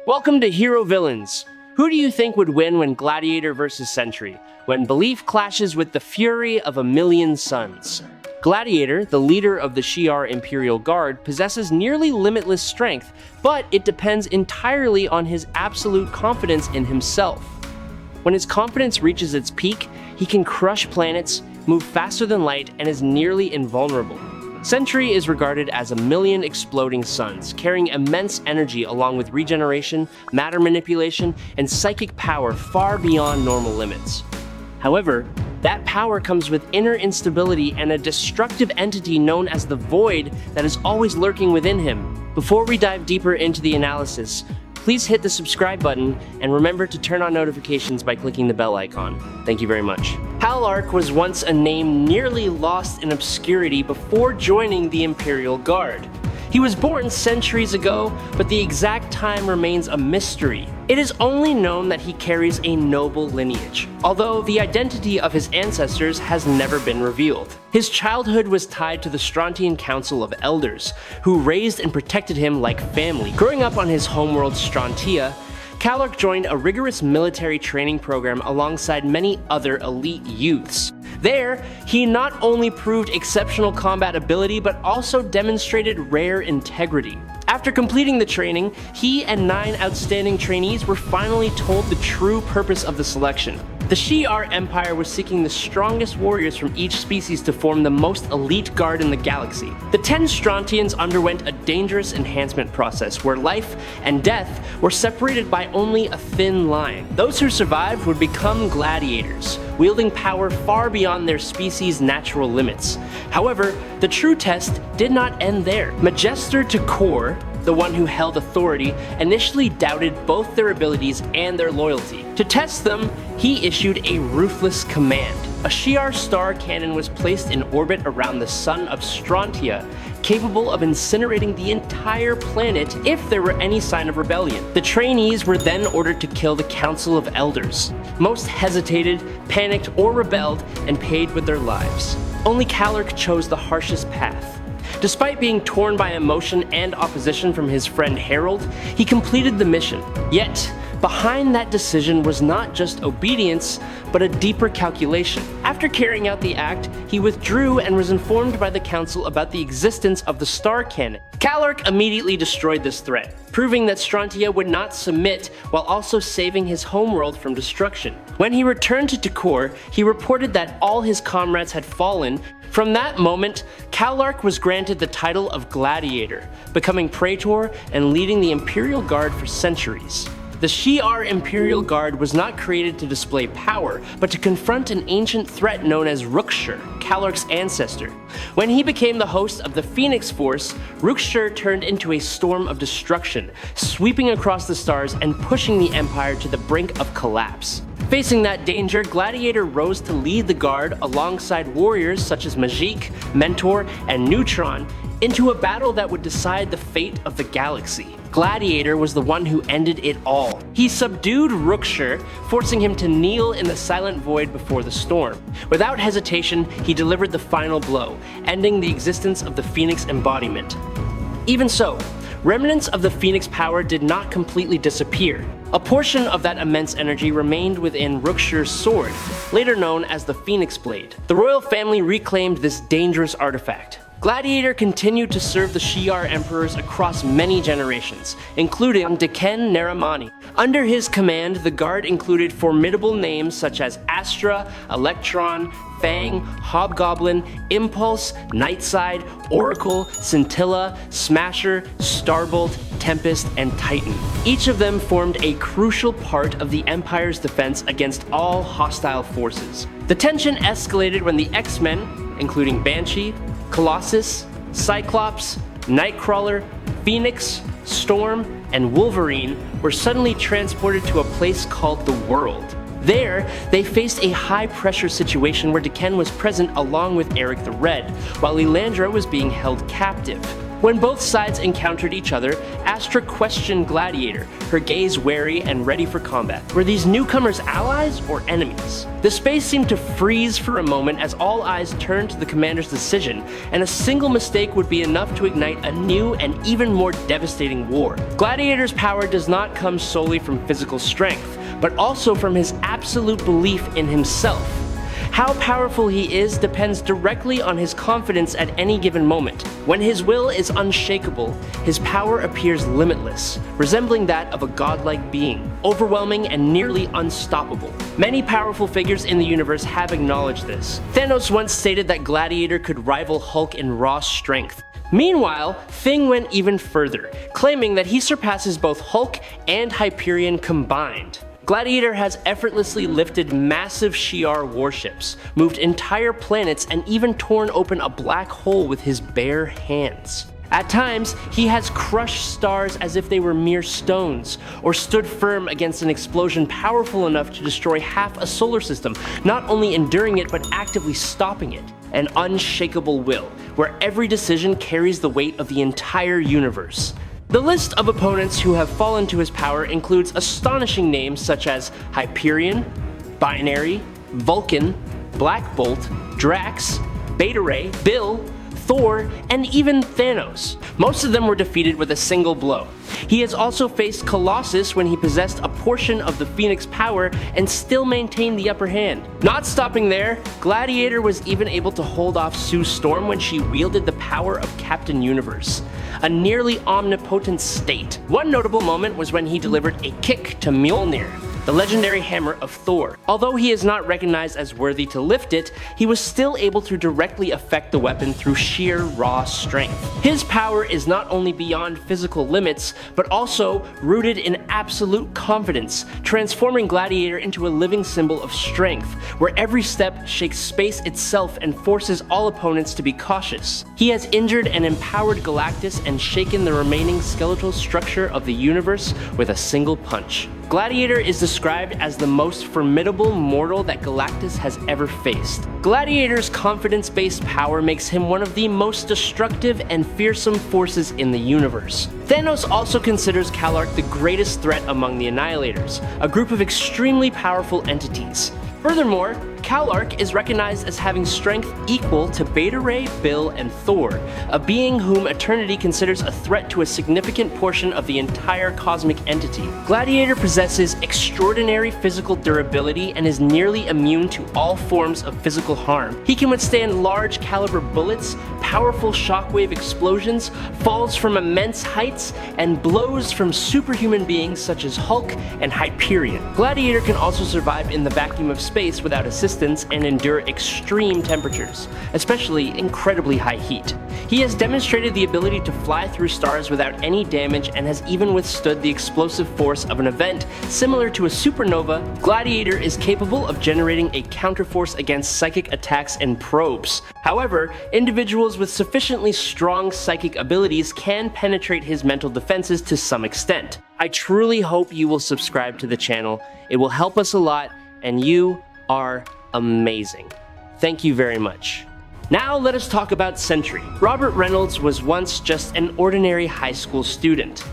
Welcome to Hero Villains. Who do you think would win when Gladiator versus Sentry, when belief clashes with the fury of a million suns? Gladiator, the leader of the Shi'ar Imperial Guard, possesses nearly limitless strength, but it depends entirely on his absolute confidence in himself. When his confidence reaches its peak, he can crush planets, move faster than light, and is nearly invulnerable. Sentry is regarded as a million exploding suns, carrying immense energy along with regeneration, matter manipulation, and psychic power far beyond normal limits. However, that power comes with inner instability and a destructive entity known as the Void that is always lurking within him. Before we dive deeper into the analysis, please hit the subscribe button and remember to turn on notifications by clicking the bell icon. Thank you very much. Calark was once a name nearly lost in obscurity before joining the Imperial Guard. He was born centuries ago, but the exact time remains a mystery. It is only known that he carries a noble lineage, although the identity of his ancestors has never been revealed. His childhood was tied to the Strontian Council of Elders, who raised and protected him like family. Growing up on his homeworld Strontia, Calark joined a rigorous military training program alongside many other elite youths. There, he not only proved exceptional combat ability, but also demonstrated rare integrity. After completing the training, he and 9 outstanding trainees were finally told the true purpose of the selection. The Shi'ar Empire was seeking the strongest warriors from each species to form the most elite guard in the galaxy. The 10 Strontians underwent a dangerous enhancement process where life and death were separated by only a thin line. Those who survived would become gladiators, wielding power far beyond their species' natural limits. However, the true test did not end there. Magister Tekor, the one who held authority, initially doubted both their abilities and their loyalty. To test them, he issued a ruthless command. A Shi'ar star cannon was placed in orbit around the sun of Strontia, capable of incinerating the entire planet if there were any sign of rebellion. The trainees were then ordered to kill the Council of Elders. Most hesitated, panicked, or rebelled and paid with their lives. Only Calark chose the harshest path. Despite being torn by emotion and opposition from his friend Harold, he completed the mission. Yet, behind that decision was not just obedience, but a deeper calculation. After carrying out the act, he withdrew and was informed by the council about the existence of the star cannon. Calark immediately destroyed this threat, proving that Strontia would not submit while also saving his homeworld from destruction. When he returned to Tekor, he reported that all his comrades had fallen. From that moment, Calark was granted the title of Gladiator, becoming Praetor and leading the Imperial Guard for centuries. The Shi'ar Imperial Guard was not created to display power, but to confront an ancient threat known as Rookshur, Calark's ancestor. When he became the host of the Phoenix Force, Rookshur turned into a storm of destruction, sweeping across the stars and pushing the Empire to the brink of collapse. Facing that danger, Gladiator rose to lead the Guard alongside warriors such as Majik, Mentor, and Neutron into a battle that would decide the fate of the galaxy. Gladiator was the one who ended it all. He subdued Rookshur, forcing him to kneel in the silent void before the storm. Without hesitation, he delivered the final blow, ending the existence of the Phoenix embodiment. Even so, remnants of the Phoenix power did not completely disappear. A portion of that immense energy remained within Rookshur's sword, later known as the Phoenix Blade. The royal family reclaimed this dangerous artifact. Gladiator continued to serve the Shi'ar emperors across many generations, including Deken Naramani. Under his command, the Guard included formidable names such as Astra, Electron, Fang, Hobgoblin, Impulse, Nightside, Oracle, Scintilla, Smasher, Starbolt, Tempest, and Titan. Each of them formed a crucial part of the Empire's defense against all hostile forces. The tension escalated when the X-Men, including Banshee, Colossus, Cyclops, Nightcrawler, Phoenix, Storm, and Wolverine were suddenly transported to a place called the World. There, they faced a high-pressure situation where Deken was present along with Eric the Red, while Elandra was being held captive. When both sides encountered each other, Astra questioned Gladiator, her gaze wary and ready for combat. Were these newcomers allies or enemies? The space seemed to freeze for a moment as all eyes turned to the commander's decision, and a single mistake would be enough to ignite a new and even more devastating war. Gladiator's power does not come solely from physical strength, but also from his absolute belief in himself. How powerful he is depends directly on his confidence at any given moment. When his will is unshakable, his power appears limitless, resembling that of a godlike being, overwhelming and nearly unstoppable. Many powerful figures in the universe have acknowledged this. Thanos once stated that Gladiator could rival Hulk in raw strength. Meanwhile, Thing went even further, claiming that he surpasses both Hulk and Hyperion combined. Gladiator has effortlessly lifted massive Shi'ar warships, moved entire planets, and even torn open a black hole with his bare hands. At times, he has crushed stars as if they were mere stones, or stood firm against an explosion powerful enough to destroy half a solar system, not only enduring it but actively stopping it. An unshakable will, where every decision carries the weight of the entire universe. The list of opponents who have fallen to his power includes astonishing names such as Hyperion, Binary, Vulcan, Black Bolt, Drax, Beta Ray, Bill, Thor, and even Thanos. Most of them were defeated with a single blow. He has also faced Colossus when he possessed a portion of the Phoenix power and still maintained the upper hand. Not stopping there, Gladiator was even able to hold off Sue Storm when she wielded the power of Captain Universe, a nearly omnipotent state. One notable moment was when he delivered a kick to Mjolnir, the legendary hammer of Thor. Although he is not recognized as worthy to lift it, he was still able to directly affect the weapon through sheer raw strength. His power is not only beyond physical limits, but also rooted in absolute confidence, transforming Gladiator into a living symbol of strength, where every step shakes space itself and forces all opponents to be cautious. He has injured and empowered Galactus and shaken the remaining skeletal structure of the universe with a single punch. Gladiator is described as the most formidable mortal that Galactus has ever faced. Gladiator's confidence-based power makes him one of the most destructive and fearsome forces in the universe. Thanos also considers Calark the greatest threat among the Annihilators, a group of extremely powerful entities. Furthermore, Calark is recognized as having strength equal to Beta Ray, Bill, and Thor, a being whom Eternity considers a threat to a significant portion of the entire cosmic entity. Gladiator possesses extraordinary physical durability and is nearly immune to all forms of physical harm. He can withstand large caliber bullets, powerful shockwave explosions, falls from immense heights, and blows from superhuman beings such as Hulk and Hyperion. Gladiator can also survive in the vacuum of space without assistance and endure extreme temperatures, especially incredibly high heat. He has demonstrated the ability to fly through stars without any damage and has even withstood the explosive force of an event similar to a supernova. Gladiator is capable of generating a counterforce against psychic attacks and probes. However, individuals with sufficiently strong psychic abilities can penetrate his mental defenses to some extent. I truly hope you will subscribe to the channel. It will help us a lot, and you are amazing. Thank you very much. Now let us talk about Sentry. Robert Reynolds was once just an ordinary high school student,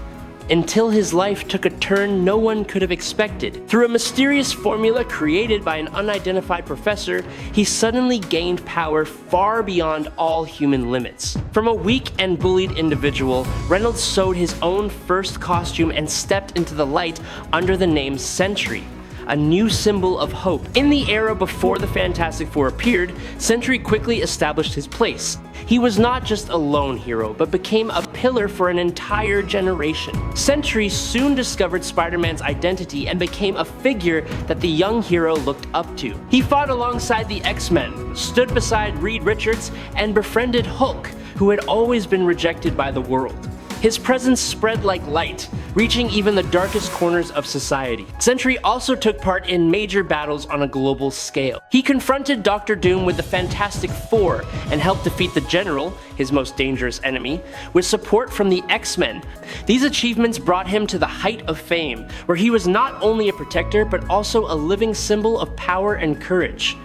until his life took a turn no one could have expected. Through a mysterious formula created by an unidentified professor, he suddenly gained power far beyond all human limits. From a weak and bullied individual, Reynolds sewed his own first costume and stepped into the light under the name Sentry, a new symbol of hope. In the era before the Fantastic Four appeared, Sentry quickly established his place. He was not just a lone hero, but became a pillar for an entire generation. Sentry soon discovered Spider-Man's identity and became a figure that the young hero looked up to. He fought alongside the X-Men, stood beside Reed Richards, and befriended Hulk, who had always been rejected by the world. His presence spread like light, reaching even the darkest corners of society. Sentry also took part in major battles on a global scale. He confronted Doctor Doom with the Fantastic Four and helped defeat the General, his most dangerous enemy, with support from the X-Men. These achievements brought him to the height of fame, where he was not only a protector but also a living symbol of power and courage.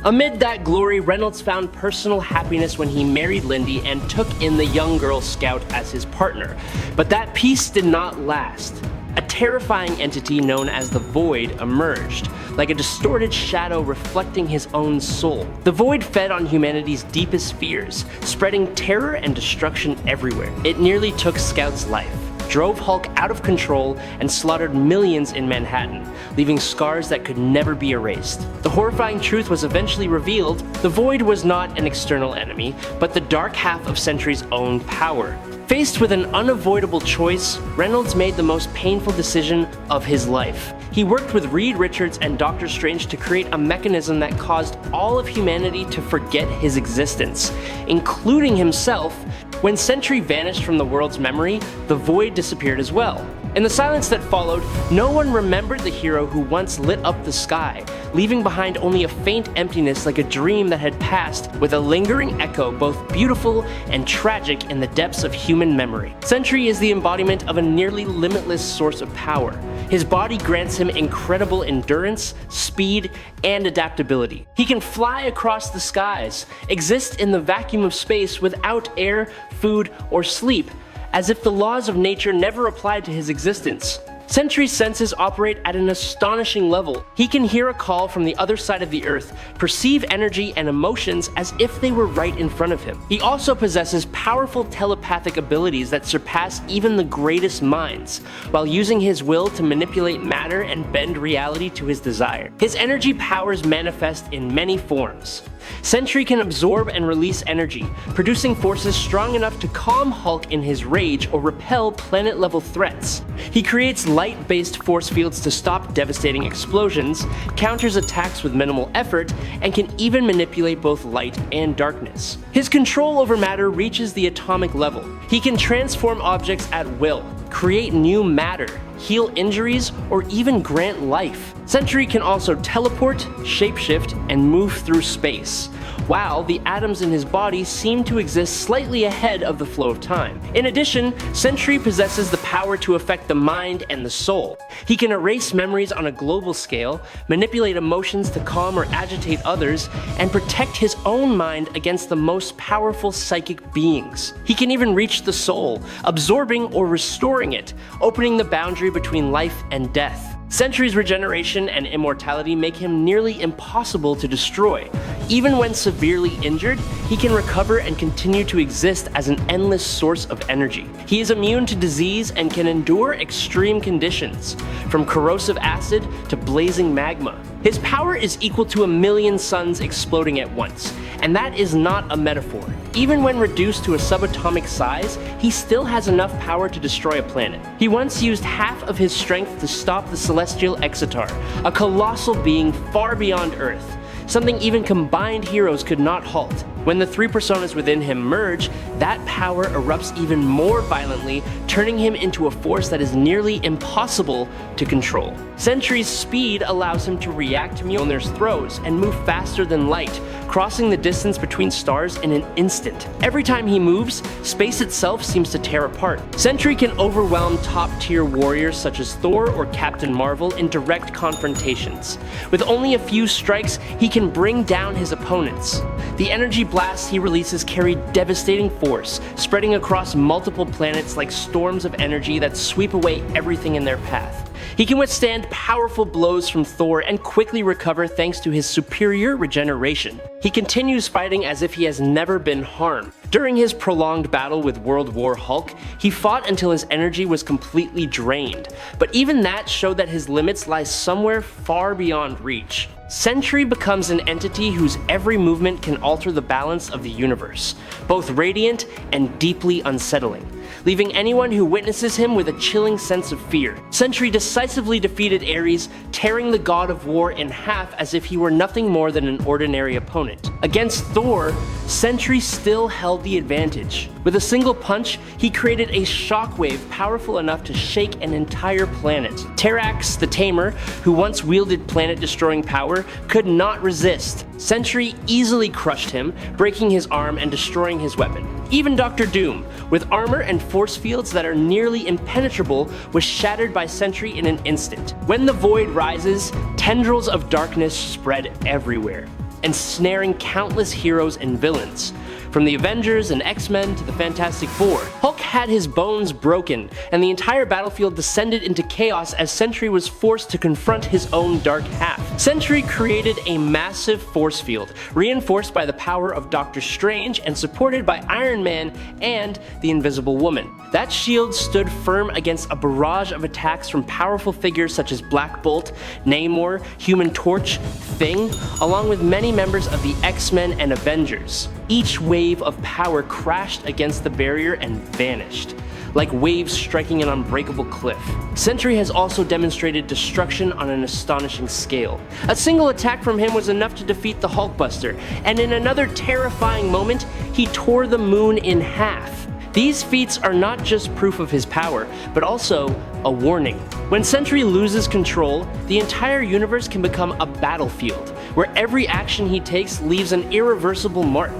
Amid that glory, Reynolds found personal happiness when he married Lindy and took in the young Girl Scout as his partner. But that peace did not last. A terrifying entity known as the Void emerged, like a distorted shadow reflecting his own soul. The Void fed on humanity's deepest fears, spreading terror and destruction everywhere. It nearly took Scout's life, drove Hulk out of control, and slaughtered millions in Manhattan, leaving scars that could never be erased. The horrifying truth was eventually revealed: the Void was not an external enemy, but the dark half of Sentry's own power. Faced with an unavoidable choice, Reynolds made the most painful decision of his life. He worked with Reed Richards and Doctor Strange to create a mechanism that caused all of humanity to forget his existence, including himself. When Sentry vanished from the world's memory, the Void disappeared as well. In the silence that followed, no one remembered the hero who once lit up the sky, leaving behind only a faint emptiness like a dream that had passed, with a lingering echo both beautiful and tragic in the depths of human memory. Sentry is the embodiment of a nearly limitless source of power. His body grants him incredible endurance, speed, and adaptability. He can fly across the skies, exist in the vacuum of space without air, food, or sleep, as if the laws of nature never applied to his existence. Sentry's senses operate at an astonishing level. He can hear a call from the other side of the Earth, perceive energy and emotions as if they were right in front of him. He also possesses powerful telepathic abilities that surpass even the greatest minds, while using his will to manipulate matter and bend reality to his desire. His energy powers manifest in many forms. Sentry can absorb and release energy, producing forces strong enough to calm Hulk in his rage or repel planet-level threats. He creates light-based force fields to stop devastating explosions, counters attacks with minimal effort, and can even manipulate both light and darkness. His control over matter reaches the atomic level. He can transform objects at will, create new matter, heal injuries, or even grant life. Sentry can also teleport, shapeshift, and move through space, while the atoms in his body seem to exist slightly ahead of the flow of time. In addition, Sentry possesses the power to affect the mind and the soul. He can erase memories on a global scale, manipulate emotions to calm or agitate others, and protect his own mind against the most powerful psychic beings. He can even reach the soul, absorbing or restoring it, opening the boundary between life and death. Sentry's regeneration and immortality make him nearly impossible to destroy. Even when severely injured, he can recover and continue to exist as an endless source of energy. He is immune to disease and can endure extreme conditions, from corrosive acid to blazing magma. His power is equal to 1,000,000 suns exploding at once, and that is not a metaphor. Even when reduced to a subatomic size, he still has enough power to destroy a planet. He once used half of his strength to stop the celestial Exeter, a colossal being far beyond Earth, something even combined heroes could not halt. When the three personas within him merge, that power erupts even more violently, turning him into a force that is nearly impossible to control. Sentry's speed allows him to react to Mjolnir's throws and move faster than light, crossing the distance between stars in an instant. Every time he moves, space itself seems to tear apart. Sentry can overwhelm top-tier warriors such as Thor or Captain Marvel in direct confrontations. With only a few strikes, he can bring down his opponents. The energy blasts he releases carry devastating force, spreading across multiple planets like storms of energy that sweep away everything in their path. He can withstand powerful blows from Thor and quickly recover thanks to his superior regeneration. He continues fighting as if he has never been harmed. During his prolonged battle with World War Hulk, he fought until his energy was completely drained, but even that showed that his limits lie somewhere far beyond reach. Sentry becomes an entity whose every movement can alter the balance of the universe, both radiant and deeply unsettling, leaving anyone who witnesses him with a chilling sense of fear. Sentry decisively defeated Ares, tearing the god of war in half as if he were nothing more than an ordinary opponent. Against Thor, Sentry still held the advantage. With a single punch, he created a shockwave powerful enough to shake an entire planet. Terrax, the Tamer, who once wielded planet-destroying power, could not resist. Sentry easily crushed him, breaking his arm and destroying his weapon. Even Dr. Doom, with armor and force fields that are nearly impenetrable, was shattered by Sentry in an instant. When the void rises, tendrils of darkness spread everywhere. ensnaring countless heroes and villains. From the Avengers and X-Men to the Fantastic Four, Hulk had his bones broken, and the entire battlefield descended into chaos as Sentry was forced to confront his own dark half. Sentry created a massive force field, reinforced by the power of Doctor Strange and supported by Iron Man and the Invisible Woman. That shield stood firm against a barrage of attacks from powerful figures such as Black Bolt, Namor, Human Torch, Thing, along with many members of the X-Men and Avengers. Each wave of power crashed against the barrier and vanished, like waves striking an unbreakable cliff. Sentry has also demonstrated destruction on an astonishing scale. A single attack from him was enough to defeat the Hulkbuster, and in another terrifying moment, he tore the moon in half. These feats are not just proof of his power, but also a warning. When Sentry loses control, the entire universe can become a battlefield, where every action he takes leaves an irreversible mark,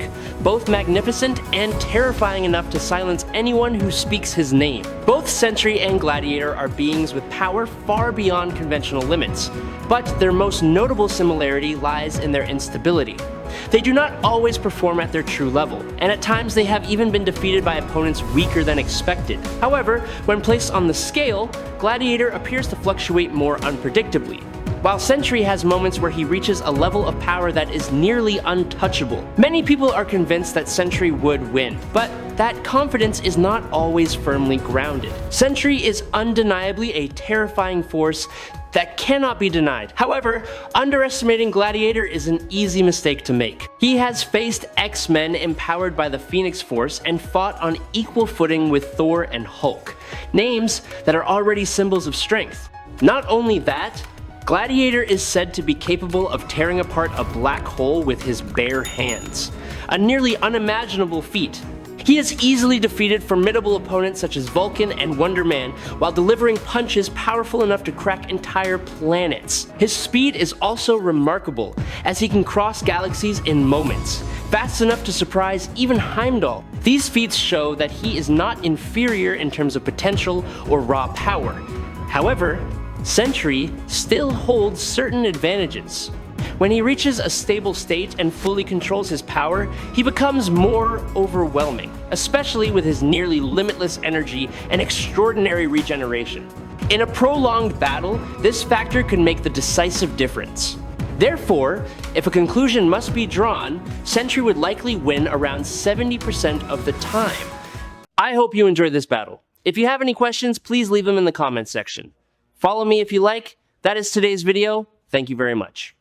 both magnificent and terrifying enough to silence anyone who speaks his name. Both Sentry and Gladiator are beings with power far beyond conventional limits, but their most notable similarity lies in their instability. They do not always perform at their true level, and at times they have even been defeated by opponents weaker than expected. However, when placed on the scale, Gladiator appears to fluctuate more unpredictably, while Sentry has moments where he reaches a level of power that is nearly untouchable. Many people are convinced that Sentry would win, but that confidence is not always firmly grounded. Sentry is undeniably a terrifying force that cannot be denied. However, underestimating Gladiator is an easy mistake to make. He has faced X-Men empowered by the Phoenix Force and fought on equal footing with Thor and Hulk, names that are already symbols of strength. Not only that, Gladiator is said to be capable of tearing apart a black hole with his bare hands, a nearly unimaginable feat. He has easily defeated formidable opponents such as Vulcan and Wonder Man while delivering punches powerful enough to crack entire planets. His speed is also remarkable, as he can cross galaxies in moments, fast enough to surprise even Heimdall. These feats show that he is not inferior in terms of potential or raw power. However, Sentry still holds certain advantages. When he reaches a stable state and fully controls his power, he becomes more overwhelming, especially with his nearly limitless energy and extraordinary regeneration. In a prolonged battle, this factor could make the decisive difference. Therefore, if a conclusion must be drawn, Sentry would likely win around 70% of the time. I hope you enjoyed this battle. If you have any questions, please leave them in the comments section. Follow me if you like. That is today's video. Thank you very much.